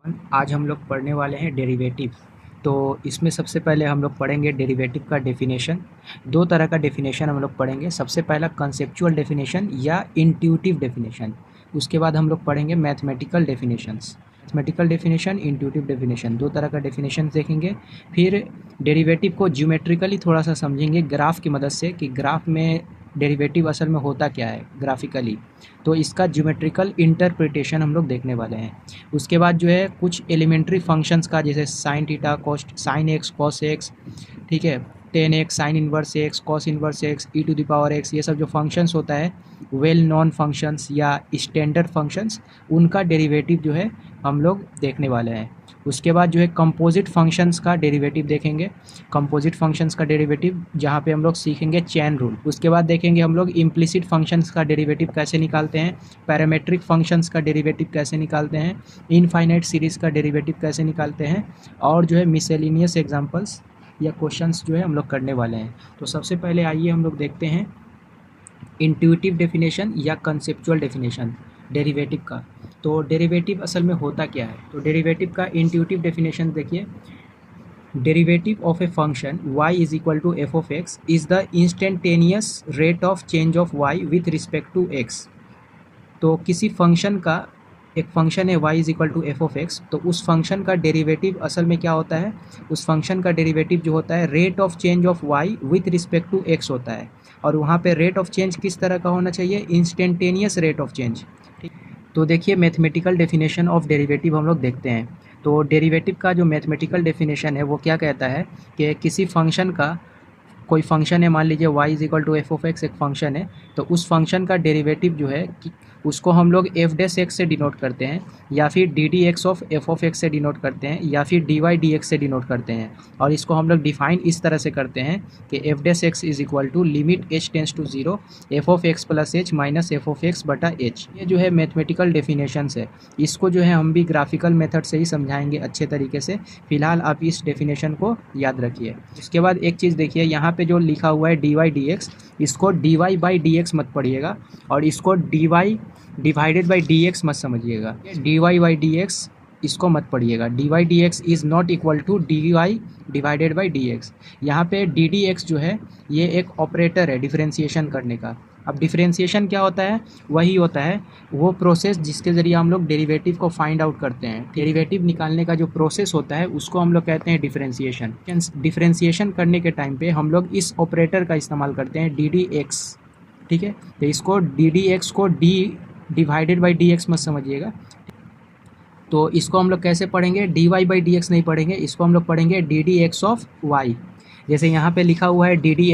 आज हम लोग पढ़ने वाले हैं डेरिवेटिव। तो इसमें सबसे पहले हम लोग पढ़ेंगे डेरिवेटिव का डेफिनेशन। दो तरह का डेफिनेशन हम लोग पढ़ेंगे। सबसे पहला कंसेप्चुअल डेफिनेशन या इंट्यूटिव डेफिनेशन। उसके बाद हम लोग पढ़ेंगे mathematical definitions. Mathematical definition, intuitive definition, दो तरह का डेफिनेशन देखेंगे। फिर डेरिवेटिव को ज्योमेट्रिकली थोड़ा सा समझेंगे ग्राफ की मदद से कि ग्राफ में डेरिवेटिव असल में होता क्या है ग्राफिकली। तो इसका ज्योमेट्रिकल इंटरप्रिटेशन हम लोग देखने वाले हैं। उसके बाद जो है कुछ एलिमेंट्री फंक्शंस का, जैसे sine theta, cos, sine x, cos x, ठीक है, tan x, sine inverse x, cos inverse x, e to the power x, ये सब जो फंक्शंस होता है वेल नॉन फंक्शंस या स्टैंडर्ड फंक्शंस, उनका डेरिवेटिव जो है हम लोग देखने वाले हैं। उसके बाद जो है कंपोजिट फंक्शंस का डेरिवेटिव देखेंगे। कंपोजिट फंक्शंस का डेरिवेटिव जहाँ पे हम लोग सीखेंगे चेन रूल। उसके बाद देखेंगे हम लोग इम्प्लिसिट फंक्शंस का डेरिवेटिव कैसे निकालते हैं, पैरामेट्रिक फंक्शंस का डेरिवेटिव कैसे निकालते हैं, इनफाइनाइट सीरीज़ का डेरिवेटिव कैसे निकालते हैं, और जो है मिसलेनियस एग्जांपल्स या क्वेश्चंस जो है हम लोग करने वाले हैं। तो सबसे पहले आइए हम लोग देखते हैं इंट्यूटिव डेफिनेशन या कंसेप्चुअल डेफिनेशन डेरिवेटिव का। तो डेरिवेटिव असल में होता क्या है, तो डेरिवेटिव का इंट्यूटिव डेफिनेशन देखिए। Derivative of a function y is equal to f of x is the instantaneous rate of change of y with respect to x। तो किसी फंक्शन का, एक फंक्शन है y is equal to f of x, तो उस function का derivative असल में क्या होता है, उस फंक्शन का डेरिवेटिव जो होता है rate of change of y with respect to x होता है। और वहाँ पे रेट ऑफ चेंज किस तरह का होना चाहिए, इंस्टेंटेनियस रेट ऑफ चेंज। तो देखिए मैथमेटिकल डेफिनेशन ऑफ डेरिवेटिव हम लोग देखते हैं। तो डेरिवेटिव का जो मैथमेटिकल डेफिनेशन है वो क्या कहता है कि किसी फंक्शन का, कोई फंक्शन है, मान लीजिए y is equal to f of x एक फंक्शन है, तो उस फंक्शन का डेरिवेटिव जो है उसको हम लोग एफ डैश एक्स से डिनोट करते हैं, या फिर D d x of f of x से डिनोट करते हैं, या फिर डी वाई डी एक्स से डिनोट करते हैं। और इसको हम लोग डिफाइन इस तरह से करते हैं कि f dash x is equal to limit h tends to zero f of x plus h minus f of x बटा एच। ये जो है मैथमेटिकल डेफिनेशंस है। इसको जो है हम भी ग्राफिकल मेथड से ही समझाएंगे अच्छे तरीके से। फिलहाल आप इस डेफिनेशन को याद रखिए। इसके बाद एक चीज़ देखिए, यहाँ पे जो लिखा हुआ है डी वाई डी एक्स, इसको d y by d x मत पढ़िएगा, और इसको d y divided by d x मत समझिएगा। D y by d x इसको मत पढ़िएगा। D y d x is not equal to d y divided by d x. यहाँ पे डी डी एक्स जो है ये एक ऑपरेटर है डिफरेंशिएशन करने का। अब डिफरेंशिएशन क्या होता है, वही होता है वो प्रोसेस जिसके ज़रिए हम लोग डेरिवेटिव को फाइंड आउट करते हैं। डेरिवेटिव निकालने का जो प्रोसेस होता है उसको हम लोग कहते हैं डिफरेंशिएशन। डिफरेंशिएशन करने के टाइम पे हम लोग इस ऑपरेटर का इस्तेमाल करते हैं डी डी एक्स, ठीक है। तो इसको डी डी एक्स को d divided by d x मत समझिएगा। तो इसको हम लोग कैसे पढ़ेंगे, d y by d x नहीं पढ़ेंगे, इसको हम लोग पढ़ेंगे d d x of y. जैसे यहाँ पे लिखा हुआ है d d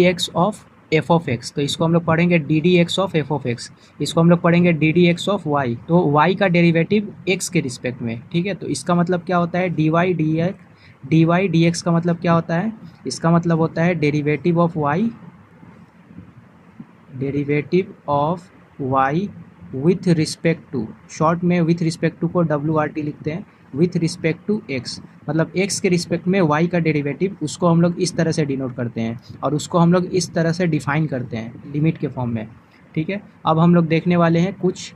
x of f of x, तो इसको हम लोग पढ़ेंगे d d x of f of x. इसको हम लोग पढ़ेंगे d d x of Y. तो वाई का डेरिवेटिव एक्स के रिस्पेक्ट में, ठीक है। तो इसका मतलब क्या होता है, डी वाई डी एक्स का मतलब क्या होता है, इसका मतलब होता है derivative of y, derivative of y with respect to, short में विथ रिस्पेक्ट टू को डब्ल्यू आर टी लिखते हैं, विथ रिस्पेक्ट टू एक्स। मतलब एक्स के रिस्पेक्ट में वाई का डेरिवेटिव, उसको हम लोग इस तरह से डिनोट करते हैं, और उसको हम लोग इस तरह से डिफाइन करते हैं लिमिट के फॉर्म में, ठीक है। अब हम लोग देखने वाले हैं कुछ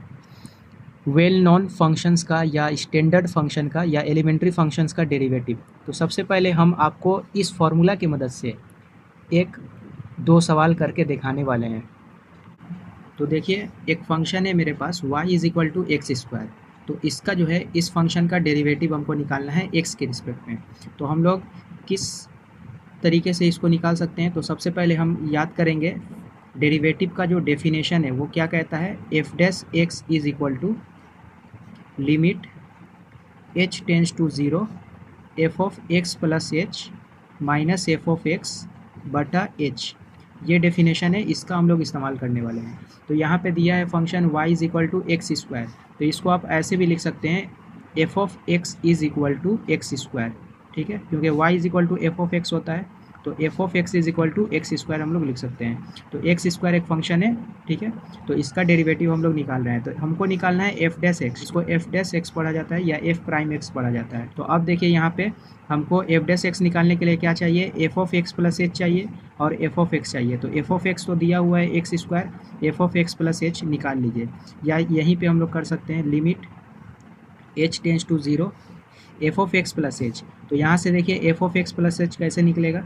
वेल नॉन फंक्शंस का या स्टैंडर्ड फंक्शन का या एलिमेंट्री फंक्शंस का डेरिवेटिव। तो सबसे पहले हम आपको इस फॉर्मूला की मदद से एक दो सवाल करके दिखाने वाले हैं। तो देखिए एक फंक्शन है मेरे पास y is equal to x square, तो इसका जो है इस फंक्शन का डेरिवेटिव हमको निकालना है x के रिस्पेक्ट में। तो हम लोग किस तरीके से इसको निकाल सकते हैं, तो सबसे पहले हम याद करेंगे डेरिवेटिव का जो डेफिनेशन है वो क्या कहता है, f dash x is equal to limit h tends to zero f of x plus h minus f of x बटा एच। ये डेफिनेशन है, इसका हम लोग इस्तेमाल करने वाले हैं। तो यहाँ पे दिया है function y is equal to x square, तो इसको आप ऐसे भी लिख सकते हैं f of x is equal to x square, ठीक है, क्योंकि y is equal to f of x होता है, तो f of x is equal to x square हम लोग लिख सकते हैं। तो एक्स स्क्वायर एक फंक्शन है, ठीक है, तो इसका डेरिवेटिव हम लोग निकाल रहे हैं। तो हमको निकालना है एफ डैश एक्स, इसको एफ डैश एक्स पढ़ा जाता है या एफ प्राइम एक्स पढ़ा जाता है। तो अब देखिए यहाँ पे हमको एफ डैश एक्स निकालने के लिए क्या चाहिए, F of x plus H चाहिए और एफ ऑफ एक्स चाहिए। तो एफ ऑफ एक्स तो दिया हुआ है x square, F of x plus H निकाल लीजिए, या यहीं पे हम लोग कर सकते हैं limit h tends to 0 f of x plus h. तो यहाँ से देखिए f of x plus h कैसे निकलेगा,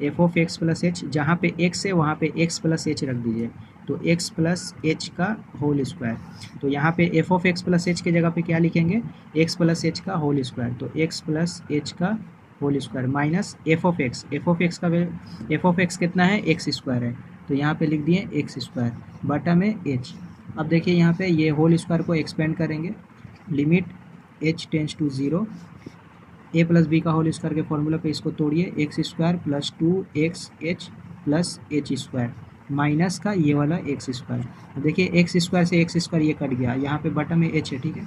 f of x plus h जहाँ पे एक्स है वहाँ पे एक्स प्लस एच रख दीजिए, तो एक्स प्लस एच का होल स्क्वायर। तो यहाँ पे f of x plus h के जगह पे क्या लिखेंगे, एक्स प्लस एच का होल स्क्वायर, तो एक्स प्लस एच का whole square minus f of x, f of x का एफ ऑफ एक्स कितना है, एक्स स्क्वायर है, तो यहाँ पे लिख दिए एक्स स्क्वायर बटा में एच। अब देखिए यहाँ पे ये होल स्क्वायर को एक्सपेंड करेंगे, limit h tends to 0 a plus b का होल स्क्वायर के फॉर्मूला पे इसको तोड़िए, x square plus 2 h plus h square minus का ये वाला एक्स स्क्वायर। देखिए एक्स स्क्वायर से एक्स स्क्वायर ये कट गया, यहाँ पे बटा में एच है, ठीक है,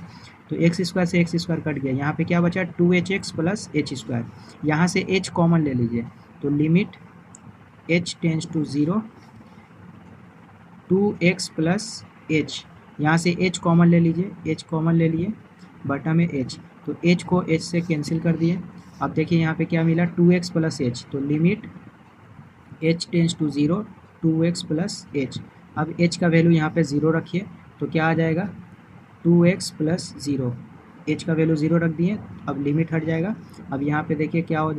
तो एक्स स्क्वायर से एक्स स्क्वायर कट गया, यहाँ पे क्या बचा 2hx प्लस एच स्क्वायर, यहाँ से एच कॉमन ले लीजिए, तो limit h tends to 0 2x plus h, यहाँ से एच कॉमन ले लीजिए, एच कॉमन ले लिए बटा में एच, तो h को h से कैंसिल कर दिए। अब देखिए यहाँ पे क्या मिला 2x प्लस एच, तो limit h tends to 0 2x plus h. अब h का वैल्यू यहाँ पे 0 रखिए, तो क्या आ जाएगा 2x प्लस 0, h का वैल्यू 0 रख दिए, अब लिमिट हट जाएगा। अब यहाँ पे देखिए क्या हो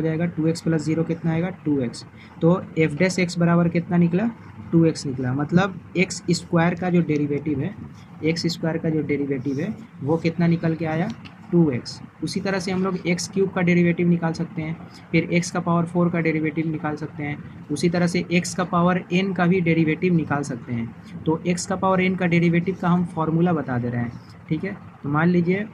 जाएगा 2x प्लस 0 कितना आएगा 2x, तो एफ डैश एक्स बराबर कितना निकला 2x निकला, मतलब एक्स स्क्वायर का जो डेरिवेटिव है, एक्स स्क्वायर का जो डेरिवेटिव है वो कितना निकल के आया 2x। उसी तरह से हम लोग एक्स क्यूब का डेरिवेटिव निकाल सकते हैं, फिर एक्स का पावर 4 का डेरिवेटिव निकाल सकते हैं, उसी तरह से एक्स का पावर n का भी डेरिवेटिव निकाल सकते हैं। तो एक्स का पावर n का डेरिवेटिव का हम फॉर्मूला बता दे रहे हैं, ठीक है। तो मान लीजिए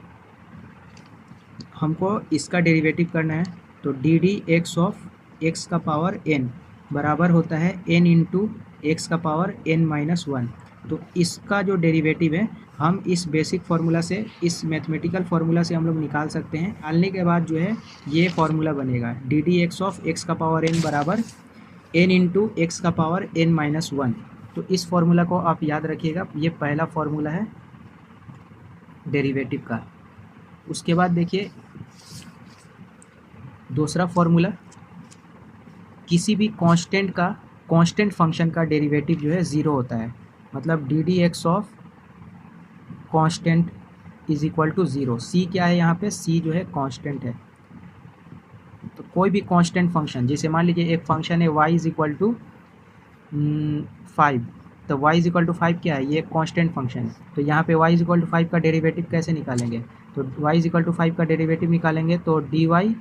हमको इसका डेरिवेटिव करना है, तो d d x of x का पावर n बराबर होता है n इंटू एक्स का पावर n-1। तो इसका जो डेरिवेटिव है हम इस बेसिक फार्मूला से, इस मैथमेटिकल फार्मूला से हम लोग निकाल सकते हैं। निकालने के बाद जो है ये फार्मूला बनेगा D d x of x का पावर n बराबर n इंटू एक्स का पावर n-1। तो इस फार्मूला को आप याद रखिएगा, ये पहला फार्मूला है डेरिवेटिव का। उसके बाद देखिए दूसरा फार्मूला, किसी भी कांस्टेंट फंक्शन का डेरिवेटिव जो है 0 होता है, मतलब d d x of constant is equal to 0। C क्या है यहाँ पे, सी जो है कांस्टेंट है। तो कोई भी कांस्टेंट फंक्शन, जैसे मान लीजिए एक फंक्शन है y इज इक्वल टू 5, तो y इज इक्वल टू 5 क्या है, ये एक कांस्टेंट फंक्शन है। तो यहाँ पे y इज इक्वल टू 5 का डेरिवेटिव कैसे निकालेंगे, तो y इज इक्वल टू 5 का डेरिवेटिव निकालेंगे तो डी वाई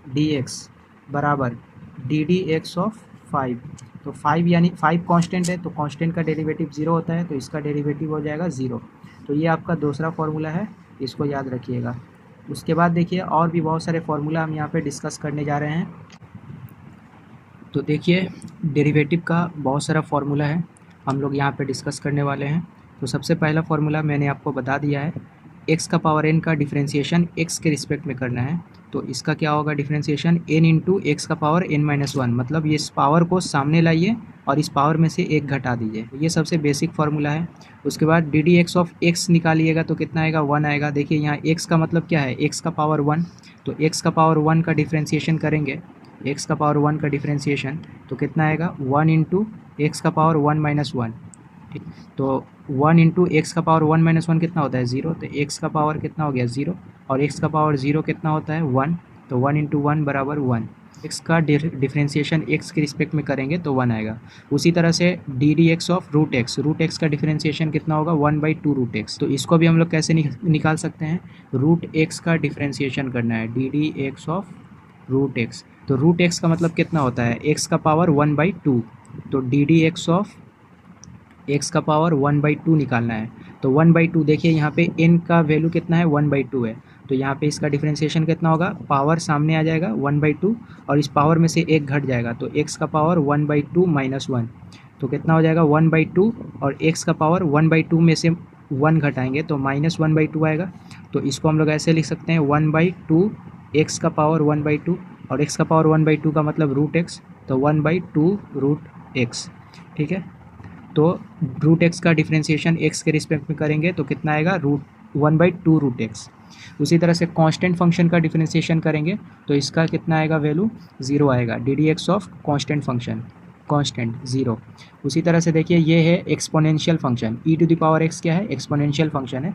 डी एक्स बराबर डी डी एक्स ऑफ 5। तो 5 यानी 5 कांस्टेंट है, तो कांस्टेंट का डेरिवेटिव 0 होता है, तो इसका डेरिवेटिव हो जाएगा 0। तो ये आपका दूसरा फार्मूला है, इसको याद रखिएगा। उसके बाद देखिए और भी बहुत सारे फार्मूला हम यहाँ पे डिस्कस करने जा रहे हैं। तो देखिए डेरिवेटिव का बहुत सारा फार्मूला है, हम लोग यहाँ पे डिस्कस करने वाले हैं। तो सबसे पहला फार्मूला मैंने आपको बता दिया है, एक्स का पावर n का डिफरेंशिएशन x के रिस्पेक्ट में करना है। तो इसका क्या होगा डिफरेंशिएशन, n इंटू एक्स का पावर n-1, मतलब ये इस पावर को सामने लाइए और इस पावर में से एक घटा दीजिए। ये सबसे बेसिक फार्मूला है। उसके बाद d d x of x निकालिएगा तो कितना आएगा 1 आएगा। देखिए यहाँ x का मतलब क्या है, x का पावर 1, तो x का पावर 1 का डिफरेंशिएशन करेंगे, x का पावर 1 का डिफरेंशिएशन तो कितना आएगा 1 इंटू एक्स का पावर 1-1, ठीक। तो 1 इंटू एक्स का पावर 1-1 कितना होता है 0, तो एक्स का पावर कितना हो गया 0, और एक्स का पावर 0 कितना होता है 1, तो 1 इंटू 1 बराबर 1। एक्स का डिफरेंशिएशन एक्स के रिस्पेक्ट में करेंगे तो 1 आएगा। उसी तरह से d d x of root x का डिफरेंशिएशन कितना होगा 1/2 रूट एक्स। तो इसको भी हम लोग कैसे निकाल सकते हैं, रूट एक्स का डिफरेंशिएशन करना है, d d x of root x. तो रूट एक्स का मतलब कितना होता है, एक्स का पावर 1/2, तो d d x of x का पावर 1/2 निकालना है। तो 1/2 देखिए यहाँ पे n का वैल्यू कितना है 1/2 है, तो यहाँ पे इसका डिफरेंशिएशन कितना होगा, पावर सामने आ जाएगा 1/2 और इस पावर में से एक घट जाएगा, तो x का पावर 1/2 - 1, तो कितना हो जाएगा 1/2, और x का पावर 1/2 में से 1 घटाएंगे तो -1/2 आएगा। तो इसको हम लोग ऐसे लिख सकते हैं 1/2 x का पावर 1/2, और x का पावर 1/2 का मतलब रूट x, तो 1/2 रूट x, ठीक है। तो रूट एक्स का डिफरेंशिएशन एक्स के रिस्पेक्ट में करेंगे तो कितना आएगा 1/2 रूट एक्स। उसी तरह से कांस्टेंट फंक्शन का डिफरेंशिएशन करेंगे तो इसका कितना आएगा वैल्यू 0 आएगा, d d x of constant function, constant 0। उसी तरह से देखिए ये है exponential function, e to the power x क्या है, एक्सपोनेंशियल फंक्शन है।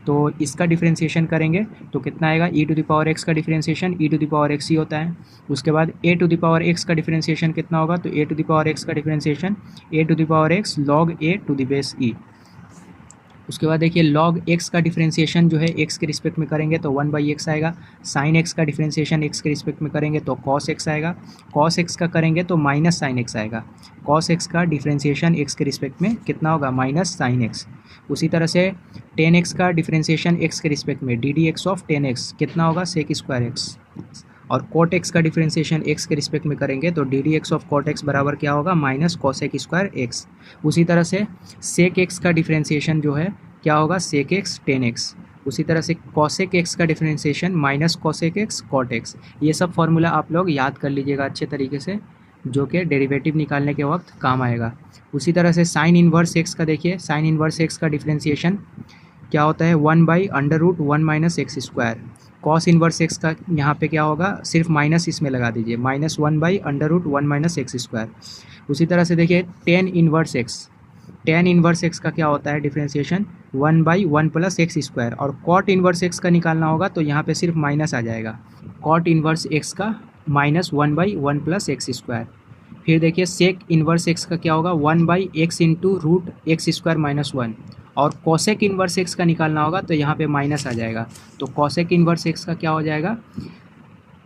तो इसका डिफरेंशिएशन करेंगे तो कितना आएगा, e to the power x का differentiation e to the power x ही होता है। उसके बाद a to the power x का डिफरेंशिएशन कितना होगा, तो a to the power x का differentiation a to the power x log a to the base e. उसके बाद देखिए लॉग एक्स का डिफरेंशिएशन जो है एक्स के रिस्पेक्ट में करेंगे तो 1/x आएगा। साइन एक्स का डिफरेंशिएशन एक्स के रिस्पेक्ट में करेंगे तो कॉस एक्स आएगा। कॉस एक्स का करेंगे तो माइनस साइन एक्स आएगा। कॉस एक्स का डिफरेंशिएशन एक्स के रिस्पेक्ट में कितना होगा, माइनस साइन एक्स। उसी तरह से टेन एक्स का डिफरेंशिएशन एक्स के रिस्पेक्ट में D d x of ten x कितना होगा, सेक स्क्वायर एक्स। और कॉट एक्स का डिफरेंशिएशन एक्स के रिस्पेक्ट में करेंगे तो d d x of cot x बराबर क्या होगा, माइनस कॉसेक स्क्वायर एक्स। उसी तरह से सेक एक्स का डिफरेंशिएशन जो है क्या होगा, सेक एक्स टेन एक्स। उसी तरह से कॉसेक एक्स का differentiation minus cosec x cot x. ये सब फार्मूला आप लोग याद कर लीजिएगा अच्छे तरीके से, जो कि डेरिवेटिव निकालने के वक्त काम आएगा। उसी तरह से साइन इन्वर्स एक्स का देखिए, साइन इन्वर्स एक्स का डिफरेंशिएशन क्या होता है, 1/√1 minus x square. Cos inverse x का यहाँ पे क्या होगा, सिर्फ माइनस इसमें लगा दीजिए, -1/√1 माइनस एक्स स्क्वायर। उसी तरह से देखिए tan inverse x, tan inverse x का क्या होता है डिफरेंशिएशन, 1/1 प्लस एक्स स्क्वायर। और कॉट इन्वर्स एक्स का निकालना होगा तो यहाँ पे सिर्फ माइनस आ जाएगा, कॉट इन्वर्स एक्स का -1/1 प्लस एक्स स्क्वायर। फिर देखिए सेक इन्वर्स एक्स का क्या होगा, 1/x into root x square minus 1। और कॉसेक इन्वर्स एक्स का निकालना होगा तो यहाँ पे माइनस आ जाएगा, तो कॉसेक इन्वर्स एक्स का क्या हो जाएगा,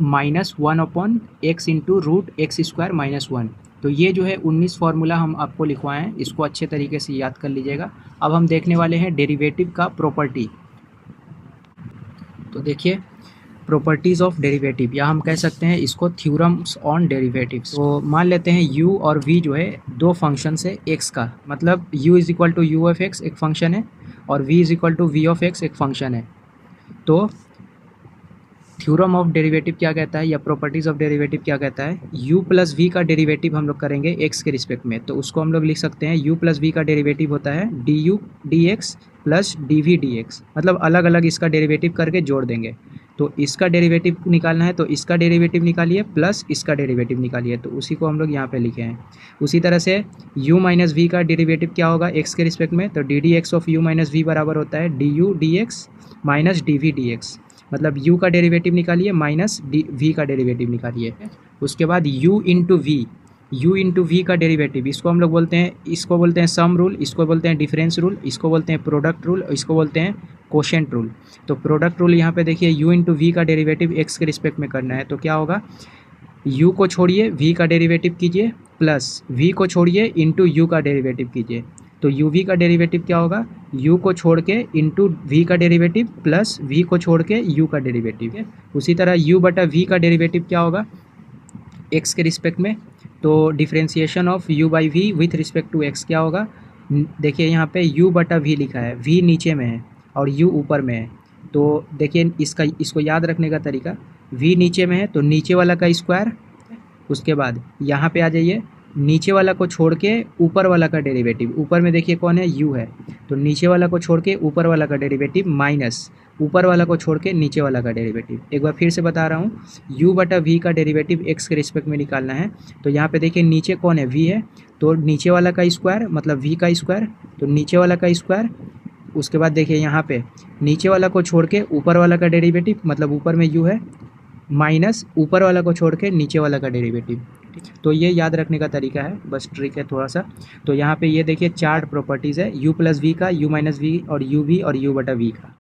-1/x into root x square minus 1। तो ये जो है 19 फार्मूला हम आपको लिखवाए हैं, इसको अच्छे तरीके से याद कर लीजिएगा। अब हम देखने वाले हैं डेरिवेटिव का प्रॉपर्टी। तो देखिए प्रॉपर्टीज़ ऑफ डेरिवेटिव, या हम कह सकते हैं इसको थ्योरम्स ऑन डेरिवेटिव्स। तो मान लेते हैं u और v जो है दो फंक्शन है x का, मतलब u is equal to u of x एक फंक्शन है और v is equal to v of x एक फंक्शन है। तो थ्योरम ऑफ डेरिवेटिव क्या कहता है, या प्रॉपर्टीज़ ऑफ डेरिवेटिव क्या कहता है, u प्लस वी का डेरिवेटिव हम लोग करेंगे x के रिस्पेक्ट में, तो उसको हम लोग लिख सकते हैं u प्लस वी का डेरिवेटिव होता है du dx plus dv dx, मतलब अलग अलग इसका डेरिवेटिव करके जोड़ देंगे। तो इसका डेरिवेटिव निकालना है तो इसका डेरिवेटिव निकालिए प्लस इसका डेरिवेटिव निकालिए, तो उसी को हम लोग यहाँ पे लिखे हैं। उसी तरह से u माइनस वी का डेरिवेटिव क्या होगा x के रिस्पेक्ट में, तो d d x of u minus v बराबर होता है d u d x minus d v d x, मतलब u का डेरिवेटिव निकालिए माइनस v का डेरिवेटिव निकालिए। उसके बाद u इंटू वी का डेरिवेटिव, इसको हम लोग बोलते हैं सम रूल, इसको बोलते हैं डिफरेंस रूल, इसको बोलते हैं प्रोडक्ट रूल, इसको बोलते हैं कोशेंट रूल। तो प्रोडक्ट रूल यहाँ पे देखिए u इंटू वी का डेरिवेटिव x के रिस्पेक्ट में करना है, तो क्या होगा, u को छोड़िए v का डेरिवेटिव कीजिए प्लस v को छोड़िए इंटू u का डेरिवेटिव कीजिए। तो u v का डेरिवेटिव क्या होगा, u को छोड़ के इंटू v का डेरिवेटिव प्लस v को छोड़ के u का डेरिवेटिव है। उसी तरह u बटा v का डेरिवेटिव क्या होगा x के रिस्पेक्ट में, तो differentiation of u by v with respect to x क्या होगा, देखिए यहाँ पे u बटा v लिखा है, v नीचे में है और u ऊपर में है। तो देखिए इसको याद रखने का तरीका, v नीचे में है तो नीचे वाला का स्क्वायर, उसके बाद यहाँ पे आ जाइए, नीचे वाला को छोड़ के ऊपर वाला का डेरिवेटिव, ऊपर में देखिए कौन है, u है, तो नीचे वाला को छोड़ के ऊपर वाला का डेरिवेटिव माइनस ऊपर वाला को छोड़ के नीचे वाला का डेरिवेटिव। एक बार फिर से बता रहा हूँ, u बटा v का डेरिवेटिव x के रिस्पेक्ट में निकालना है, तो यहाँ पे देखिए नीचे कौन है, v है, तो नीचे वाला का स्क्वायर मतलब v का स्क्वायर, तो नीचे वाला का स्क्वायर। उसके बाद देखिए यहाँ पे नीचे वाला को छोड़ के ऊपर वाला का डेरिवेटिव, मतलब ऊपर में u है, माइनस ऊपर वाला को छोड़ के नीचे वाला का डेरिवेटिव। तो ये याद रखने का तरीका है, बस ट्रिक है थोड़ा सा। तो यहाँ पे ये देखिए चार प्रॉपर्टीज़ है, u प्लस वी का, u माइनस वी और u v और u बटा v का।